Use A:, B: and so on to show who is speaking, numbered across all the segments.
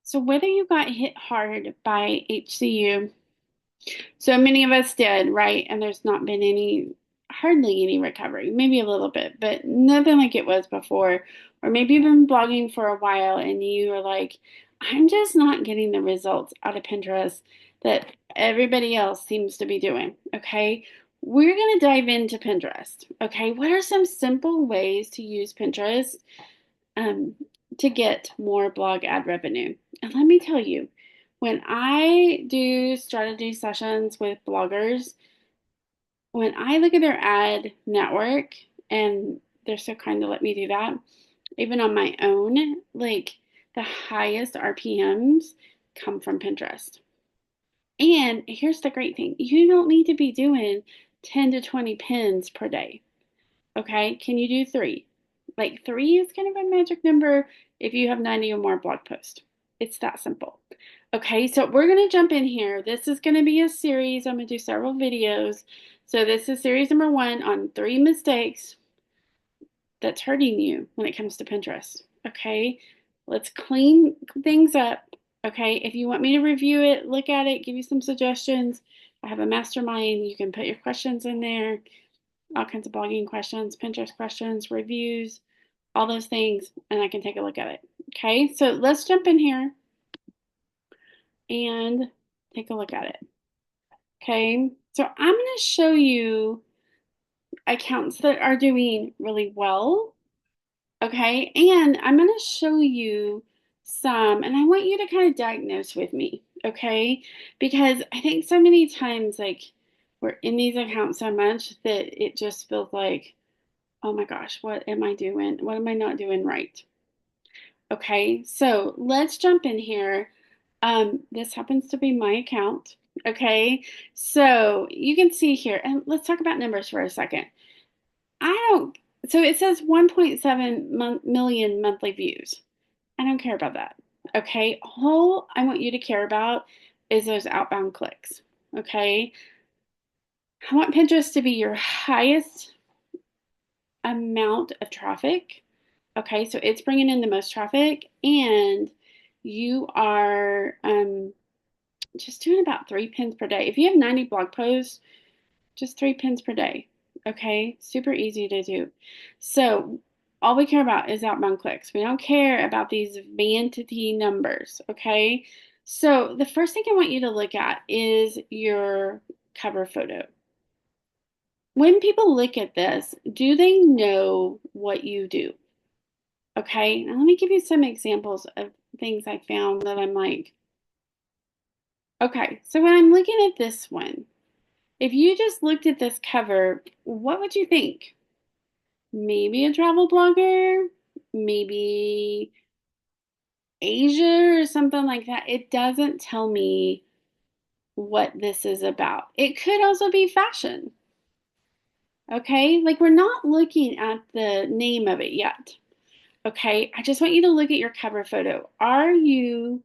A: So whether you got hit hard by HCU, so many of us did, right? And there's not been hardly any recovery, maybe a little bit, but nothing like it was before. Or maybe you've been blogging for a while and you are like, I'm just not getting the results out of Pinterest that everybody else seems to be doing. Okay. We're going to dive into Pinterest. Okay. What are some simple ways to use Pinterest um, to get more blog ad revenue? And let me tell you, when I do strategy sessions with bloggers, when I look at their ad network, and they're so kind to let me do that, even on my own, like the highest RPMs come from Pinterest. And here's the great thing, you don't need to be doing 10 to 20 pins per day. Okay, can you do three? Like three is kind of a magic number if you have 90 or more blog posts. It's that simple. Okay, so we're going to jump in here. This is going to be a series. I'm going to do several videos. So this is series number 1 on 3 mistakes that's hurting you when it comes to Pinterest. Okay, let's clean things up. Okay, if you want me to review it, look at it, give you some suggestions, I have a mastermind. You can put your questions in there, all kinds of blogging questions, Pinterest questions, reviews, all those things, and I can take a look at it. Okay, so let's jump in here and take a look at it. Okay, so I'm going to show you accounts that are doing really well. Okay, and I'm going to show you some, and I want you to kind of diagnose with me. Okay, because I think so many times, like, we're in these accounts so much that it just feels like, oh my gosh, what am I doing? What am I not doing right? Okay, so let's jump in here. This happens to be my account. Okay, so you can see here, and let's talk about numbers for a second. I don't, so it says 1.7 million monthly views. I don't care about that. Okay, all I want you to care about is those outbound clicks. Okay, I want Pinterest to be your highest amount of traffic. Okay, so it's bringing in the most traffic, and you are just doing about 3 pins per day. If you have 90 blog posts, just 3 pins per day. Okay, super easy to do. So all we care about is outbound clicks. We don't care about these vanity numbers. Okay, so the first thing I want you to look at is your cover photo. When people look at this, do they know what you do? Okay, now let me give you some examples of things I found that I'm like, okay, so when I'm looking at this one, if you just looked at this cover, what would you think? Maybe a travel blogger, maybe Asia or something like that. It doesn't tell me what this is about. It could also be fashion. Okay, like we're not looking at the name of it yet. Okay, I just want you to look at your cover photo. Are you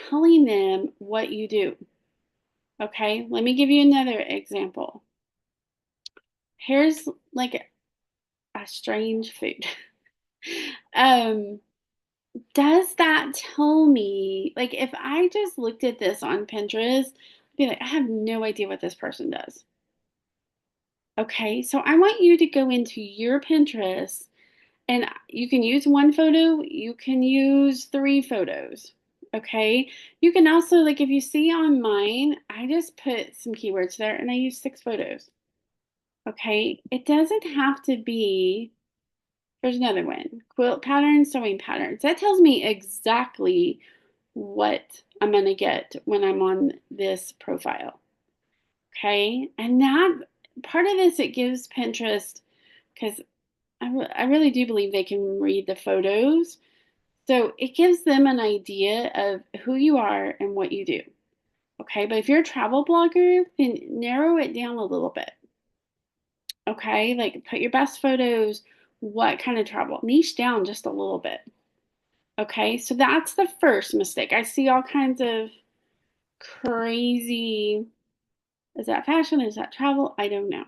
A: telling them what you do? Okay, let me give you another example. Here's like a strange food. um, does that tell me, like, if I just looked at this on Pinterest, I'd be like, I have no idea what this person does. Okay, so I want you to go into your Pinterest, and you can use one photo, you can use 3 photos. Okay, you can also, like, if you see on mine, I just put some keywords there and I use 6 photos. Okay, it doesn't have to be, there's another one, quilt patterns, sewing patterns. That tells me exactly what I'm going to get when I'm on this profile. Okay, and that part of this, it gives Pinterest, because I really do believe they can read the photos. So it gives them an idea of who you are and what you do. Okay, but if you're a travel blogger, then narrow it down a little bit. Okay, like put your best photos, what kind of travel, niche down just a little bit. Okay, so that's the first mistake. I see all kinds of crazy, is that fashion? Is that travel? I don't know.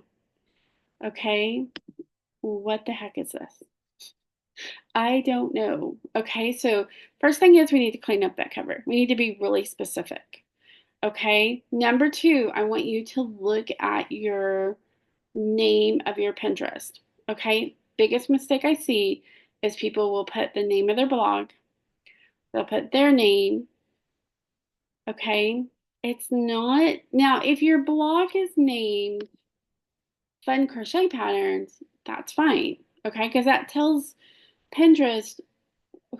A: Okay, what the heck is this? I don't know. Okay, so first thing is we need to clean up that cover. We need to be really specific. Okay, number two, I want you to look at your name of your Pinterest. Okay, biggest mistake I see is people will put the name of their blog, they'll put their name. Okay, it's not. Now, if your blog is named Fun Crochet Patterns, that's fine. Okay, because that tells Pinterest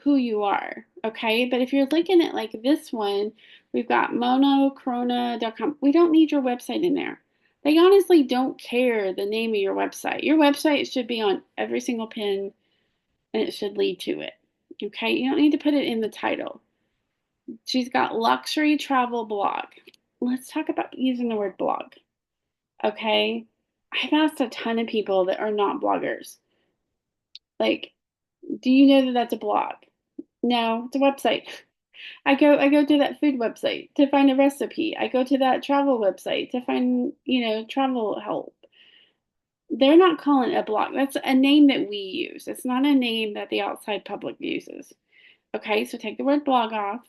A: who you are. Okay, but if you're looking at like this one, we've got monochrona.com. We don't need your website in there. They honestly don't care the name of your website. Your website should be on every single pin and it should lead to it. Okay, you don't need to put it in the title. She's got luxury travel blog. Let's talk about using the word blog. Okay, I've asked a ton of people that are not bloggers, like, do you know that that's a blog? No, it's a website. I go to that food website to find a recipe. I go to that travel website to find, travel help. They're not calling it a blog. That's a name that we use. It's not a name that the outside public uses. Okay, so take the word blog off.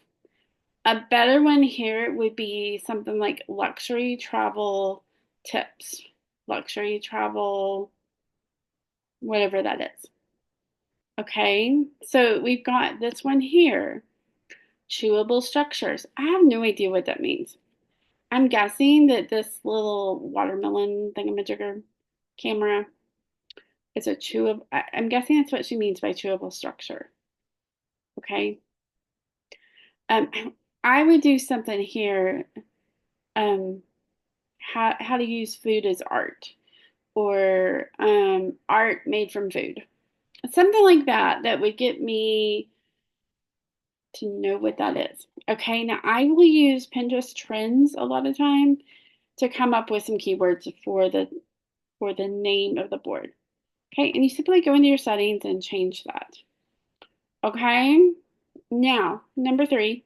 A: A better one here would be something like luxury travel tips, luxury travel, whatever that is. Okay, so we've got this one here, chewable structures. I have no idea what that means. I'm guessing that this little watermelon thingamajigger camera is a chewable. I'm guessing that's what she means by chewable structure. Okay. Um, I would do something here. Um, how to use food as art, or art made from food, something like that. That would get me to know what that is. Okay. Now I will use Pinterest trends a lot of time to come up with some keywords for the name of the board. Okay, and you simply go into your settings and change that. Okay, now number three.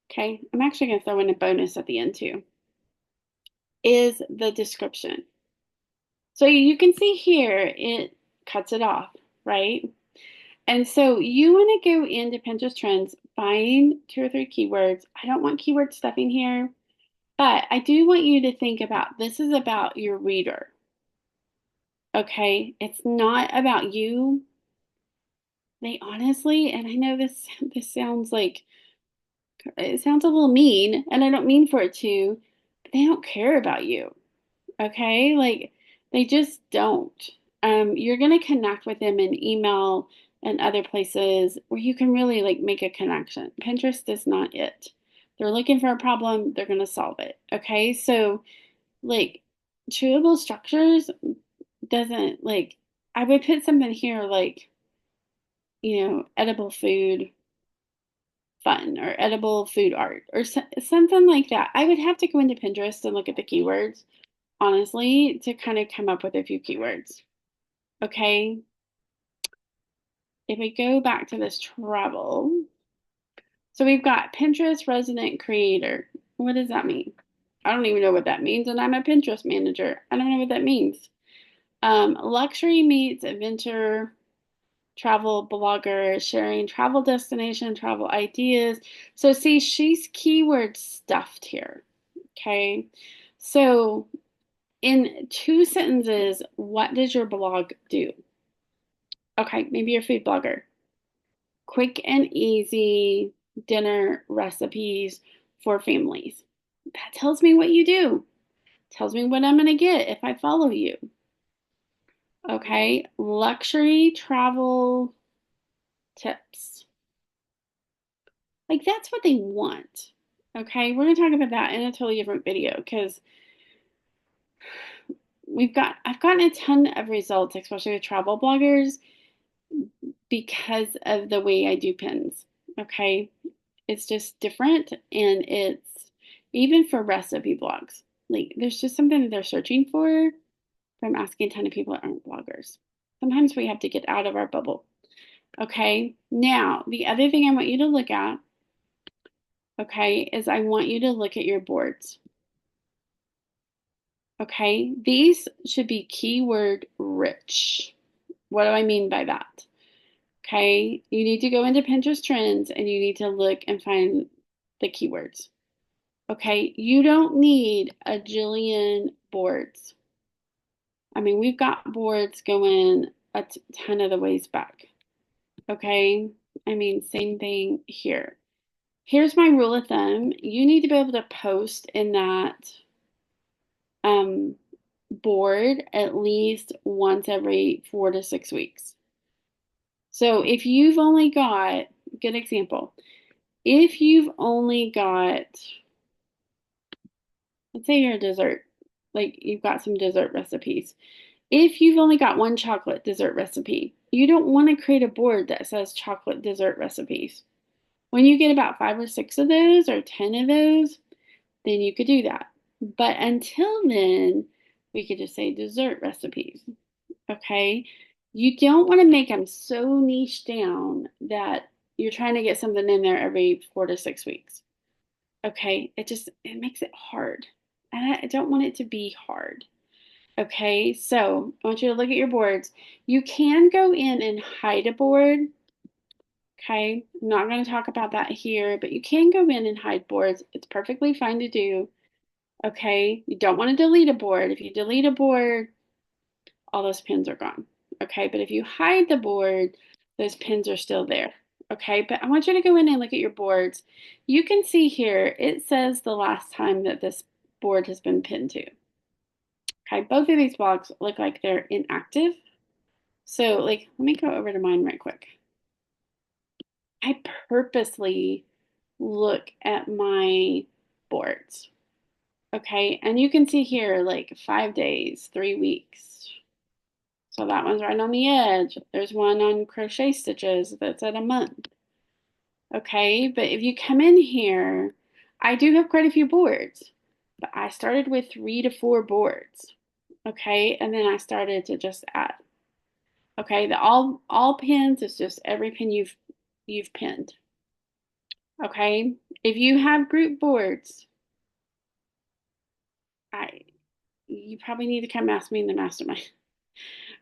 A: Okay, I'm actually going to throw in a bonus at the end too, is the description. So you can see here it cuts it off, right? And so you want to go into Pinterest Trends, find two or three keywords. I don't want keyword stuffing here, but I do want you to think about this is about your reader. Okay, it's not about you. They honestly, and I know this sounds like it sounds a little mean, and I don't mean for it to, but they don't care about you. Okay? Like they just don't. You're gonna connect with them in email and other places where you can really like make a connection. Pinterest is not it. They're looking for a problem, they're gonna solve it. Okay? So like chewable structures doesn't like I would put something here like, edible food fun or edible food art or something like that. I would have to go into Pinterest and look at the keywords, honestly, to kind of come up with a few keywords. Okay. If we go back to this travel, so we've got Pinterest resident creator. What does that mean? I don't even know what that means, and I'm a Pinterest manager. I don't know what that means. Luxury meets adventure travel blogger sharing travel destination, travel ideas. So see, she's keyword stuffed here. Okay. So in two sentences, what does your blog do? Okay, maybe you're a food blogger. Quick and easy dinner recipes for families. That tells me what you do. Tells me what I'm going to get if I follow you. Okay, luxury travel tips. Like that's what they want. Okay, we're gonna talk about that in a totally different video because I've gotten a ton of results, especially with travel bloggers, because of the way I do pins. Okay, it's just different, and it's even for recipe blogs. Like there's just something that they're searching for from asking a ton of people that aren't bloggers. Sometimes we have to get out of our bubble. Okay, now the other thing I want you to look at, okay, is I want you to look at your boards. Okay, these should be keyword rich. What do I mean by that? Okay, you need to go into Pinterest trends and you need to look and find the keywords. Okay, you don't need a jillion boards. I mean, we've got boards going a ton of the ways back. Okay, I mean, same thing here. Here's my rule of thumb. You need to be able to post in that um, board at least once every 4 to 6 weeks. So if you've only got, good example, if you've only got, let's say you're a dessert, like you've got some dessert recipes. If you've only got one chocolate dessert recipe, you don't want to create a board that says chocolate dessert recipes. When you get about 5 or 6 of those or 10 of those, then you could do that. But until then, we could just say dessert recipes. Okay. You don't want to make them so niche down that you're trying to get something in there every 4 to 6 weeks. Okay. It makes it hard. And I don't want it to be hard. Okay. So I want you to look at your boards. You can go in and hide a board. Okay. I'm not going to talk about that here, but you can go in and hide boards. It's perfectly fine to do. Okay. You don't want to delete a board. If you delete a board, all those pins are gone. Okay, but if you hide the board, those pins are still there. Okay, but I want you to go in and look at your boards. You can see here, it says the last time that this board has been pinned to. Okay, both of these blocks look like they're inactive. So, like, let me go over to mine right quick. I purposely look at my boards. Okay, and you can see here, like 5 days, 3 weeks. So that one's right on the edge. There's one on crochet stitches that's at a month. Okay, but if you come in here, I do have quite a few boards, but I started with 3 to 4 boards. Okay, and then I started to just add. Okay, the all pins is just every pin you've pinned. Okay, if you have group boards, I you probably need to come ask me in the mastermind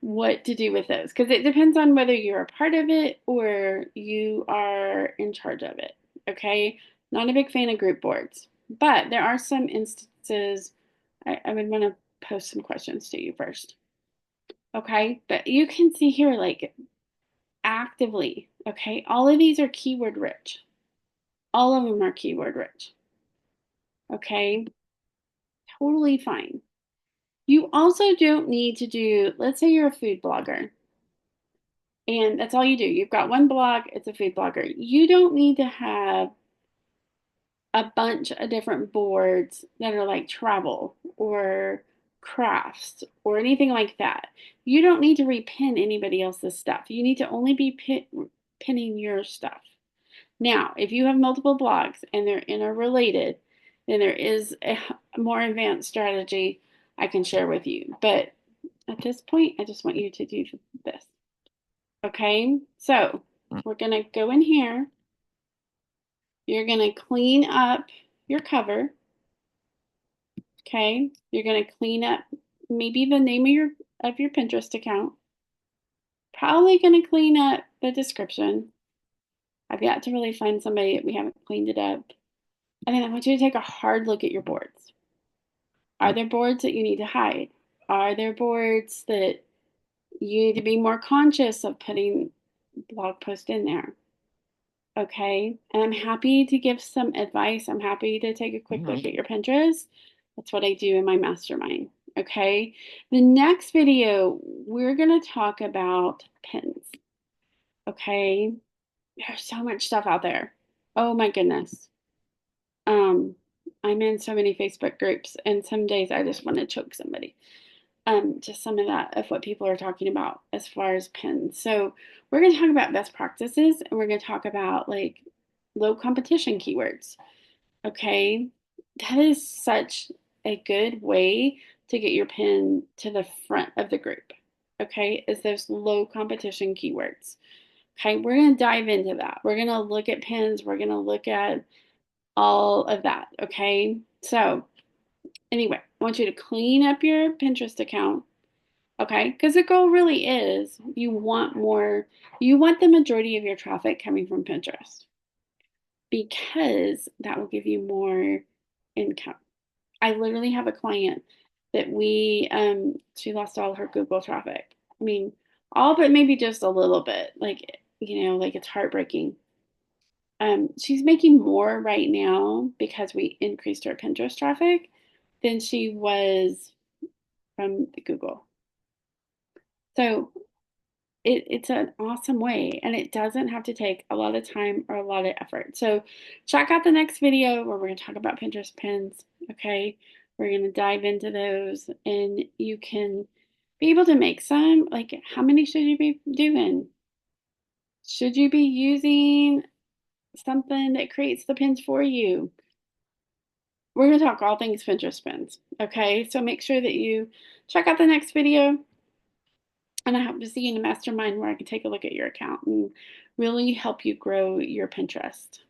A: what to do with those because it depends on whether you're a part of it or you are in charge of it. Okay, not a big fan of group boards, but there are some instances I would want to post some questions to you first. Okay, but you can see here like actively. Okay, all of these are keyword rich. All of them are keyword rich. Okay, totally fine. You also don't need to do, let's say you're a food blogger and that's all you do. You've got one blog, it's a food blogger. You don't need to have a bunch of different boards that are like travel or crafts or anything like that. You don't need to repin anybody else's stuff. You need to only be pinning your stuff. Now, if you have multiple blogs and they're interrelated, then there is a more advanced strategy I can share with you. But at this point, I just want you to do this. Okay, so we're going to go in here. You're going to clean up your cover. Okay, you're going to clean up maybe the name of your Pinterest account. Probably going to clean up the description. I've got to really find somebody we haven't cleaned it up. And then I want you to take a hard look at your boards. Are there boards that you need to hide? Are there boards that you need to be more conscious of putting blog post in there? Okay, and I'm happy to give some advice. I'm happy to take a quick look at your Pinterest. That's what I do in my mastermind. Okay, the next video, we're going to talk about pins. Okay, there's so much stuff out there. Oh my goodness. Um, I'm in so many Facebook groups, and some days I just want to choke somebody. Just some of that of what people are talking about as far as pins. So we're going to talk about best practices, and we're going to talk about like low competition keywords. Okay, that is such a good way to get your pin to the front of the group. Okay, is those low competition keywords. Okay, we're going to dive into that. We're going to look at pins. We're going to look at all of that. Okay, so anyway, I want you to clean up your Pinterest account. Okay, because the goal really is you want the majority of your traffic coming from Pinterest because that will give you more income. I literally have a client that she lost all her Google traffic. I mean, all but maybe just a little bit. Like, like it's heartbreaking. She's making more right now because we increased her Pinterest traffic than she was from the Google. So it's an awesome way, and it doesn't have to take a lot of time or a lot of effort. So check out the next video where we're going to talk about Pinterest pins. Okay, we're going to dive into those, and you can be able to make some. Like, how many should you be doing? Should you be using something that creates the pins for you? We're going to talk all things Pinterest pins. Okay, so make sure that you check out the next video. And I hope to see you in the mastermind where I can take a look at your account and really help you grow your Pinterest.